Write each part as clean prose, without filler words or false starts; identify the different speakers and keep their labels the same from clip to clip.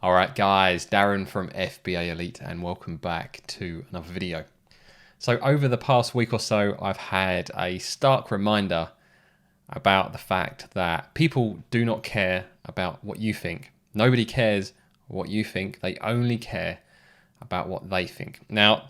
Speaker 1: Alright guys, Darren from FBA Elite and welcome back to another video. So over the past week or so, I've had a stark reminder about the fact that people do not care about what you think. Nobody cares what you think, they only care about what they think. Now,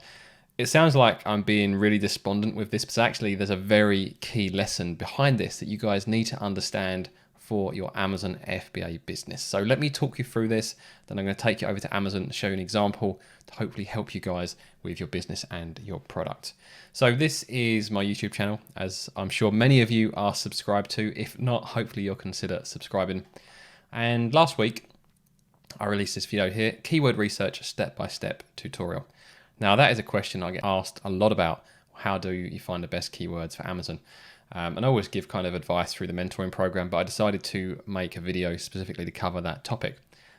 Speaker 1: it sounds like I'm being really despondent with this, but actually there's a very key lesson behind this that you guys need to understand for your Amazon FBA business. So let me talk you through this, then I'm going to take you over to Amazon to show you an example to hopefully help you guys with your business and your product. So this is my YouTube channel, as I'm sure many of you are subscribed to. If not, hopefully you'll consider subscribing. And last week, I released this video here, keyword research step-by-step tutorial. Now that is a question I get asked a lot about. How do you find the best keywords for Amazon? And I always give kind of advice through the mentoring program, but I decided to make a video specifically to cover that topic.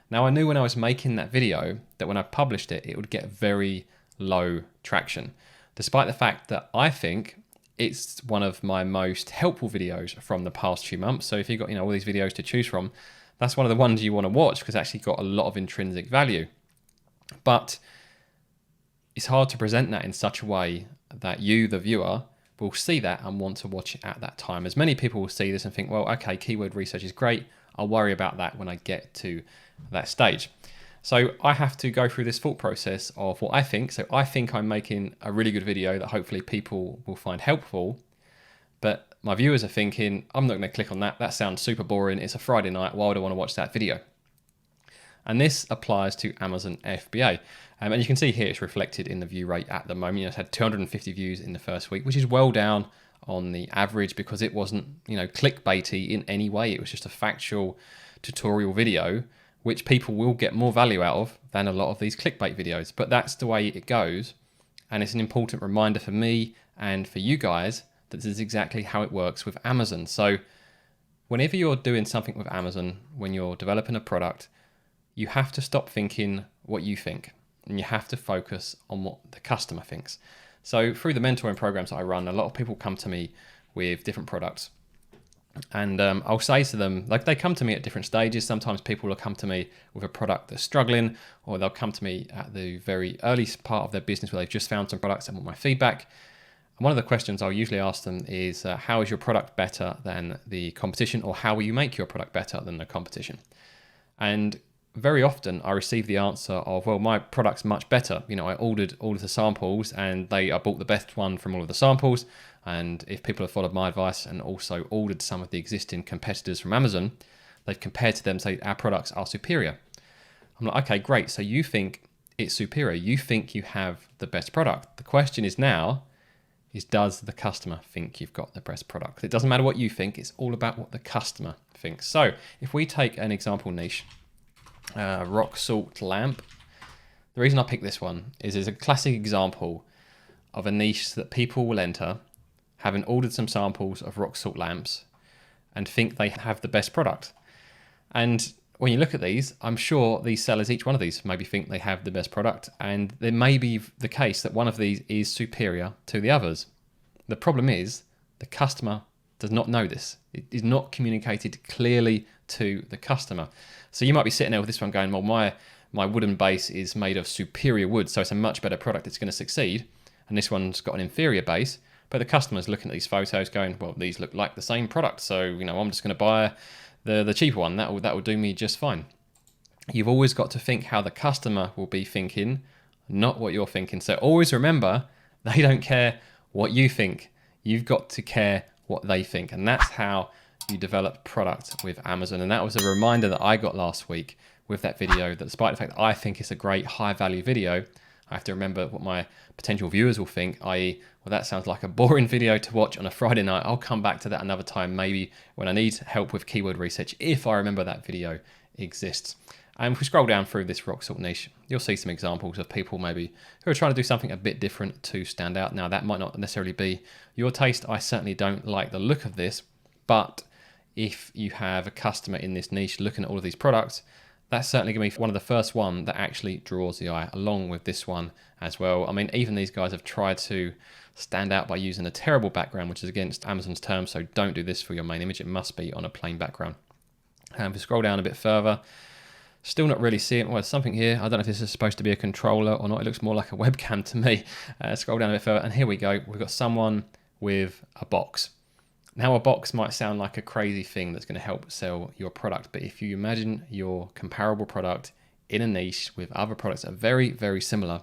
Speaker 1: Now I knew when I was making that video that when I published it, it would get very low traction, despite the fact that I think it's one of my most helpful videos from the past few months. So if you've got all these videos to choose from, that's one of the ones you want to watch because it's actually got a lot of intrinsic value. But it's hard to present that in such a way that you, the viewer, will see that and want to watch it at that time. As many people will see this and think, well, okay, keyword research is great. I'll worry about that when I get to that stage. So I have to go through this thought process of what I think. So I think I'm making a really good video that hopefully people will find helpful. But my viewers are thinking, I'm not going to click on that. That sounds super boring. It's a Friday night. Why would I want to watch that video? And this applies to Amazon FBA. And you can see here it's reflected in the view rate at the moment. It's had 250 views in the first week, which is well down on the average because it wasn't, clickbaity in any way. It was just a factual tutorial video, which people will get more value out of than a lot of these clickbait videos. But that's the way it goes. And it's an important reminder for me and for you guys that this is exactly how it works with Amazon. So whenever you're doing something with Amazon, when you're developing a product, you have to stop thinking what you think and you have to focus on what the customer thinks. So through the mentoring programs that I run, a lot of people come to me with different products and I'll say to them, like they come to me at different stages. Sometimes people will come to me with a product that's struggling, or they'll come to me at the very early part of their business where they've just found some products and want my feedback. And one of the questions I'll usually ask them is, how is your product better than the competition, or how will you make your product better than the competition? And very often I receive the answer of, well, my product's much better. I ordered all of the samples and I bought the best one from all of the samples. And if people have followed my advice and also ordered some of the existing competitors from Amazon, they've compared to them and say our products are superior. I'm like, okay, great. So you think it's superior. You think you have the best product. The question is now, does the customer think you've got the best product? It doesn't matter what you think. It's all about what the customer thinks. So if we take an example niche, rock salt lamp. The reason I picked this one is it's a classic example of a niche that people will enter, having ordered some samples of rock salt lamps and think they have the best product. And when you look at these, I'm sure these sellers, each one of these maybe think they have the best product, and there may be the case that one of these is superior to the others. The problem is the customer does not know this. It is not communicated clearly to the customer. So you might be sitting there with this one going, well, my wooden base is made of superior wood, so it's a much better product, it's going to succeed. And this one's got an inferior base, but the customer's looking at these photos going, well, these look like the same product, so I'm just going to buy the cheaper one. That will do me just fine. You've always got to think how the customer will be thinking, not what you're thinking. So always remember, they don't care what you think. You've got to care what they think, and that's how you develop product with Amazon. And that was a reminder that I got last week with that video, that despite the fact that I think it's a great high value video, I have to remember what my potential viewers will think, i.e., well, that sounds like a boring video to watch on a Friday night. I'll come back to that another time, maybe when I need help with keyword research, if I remember that video exists. And if we scroll down through this rock salt niche, you'll see some examples of people maybe who are trying to do something a bit different to stand out. Now, that might not necessarily be your taste. I certainly don't like the look of this, but if you have a customer in this niche looking at all of these products, that's certainly going to be one of the first one that actually draws the eye, along with this one as well. I mean, even these guys have tried to stand out by using a terrible background, which is against Amazon's terms, so don't do this for your main image. It must be on a plain background. And if we scroll down a bit further, Still not really seeing, well, there's something here. I don't know if this is supposed to be a controller or not. It looks more like a webcam to me. Scroll down a bit further, and here we go. We've got someone with a box. Now, a box might sound like a crazy thing that's going to help sell your product, but if you imagine your comparable product in a niche with other products that are very, very similar,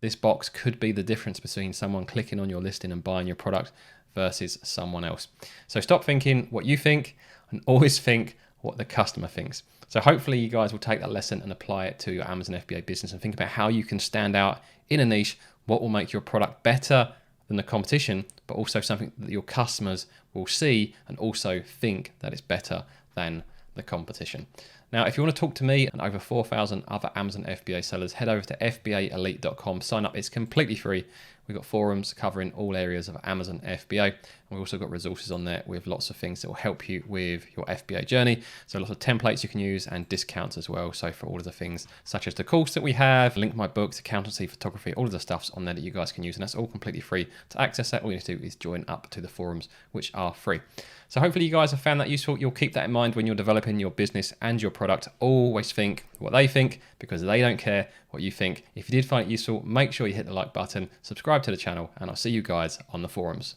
Speaker 1: this box could be the difference between someone clicking on your listing and buying your product versus someone else. So stop thinking what you think and always think what the customer thinks. So hopefully you guys will take that lesson and apply it to your Amazon FBA business and think about how you can stand out in a niche, what will make your product better than the competition, but also something that your customers will see and also think that it's better than the competition. Now, if you want to talk to me and over 4,000 other Amazon FBA sellers, head over to FBAelite.com, sign up. It's completely free. We've got forums covering all areas of Amazon FBA. And we've also got resources on there with lots of things that will help you with your FBA journey. So lots of templates you can use and discounts as well. So for all of the things such as the course that we have, link my books, accountancy, photography, all of the stuff's on there that you guys can use. And that's all completely free. To access that, all you need to do is join up to the forums, which are free. So hopefully you guys have found that useful. You'll keep that in mind when you're developing your business and your product. Always think what they think, because they don't care what you think. If you did find it useful, make sure you hit the like button, subscribe to the channel, and I'll see you guys on the forums.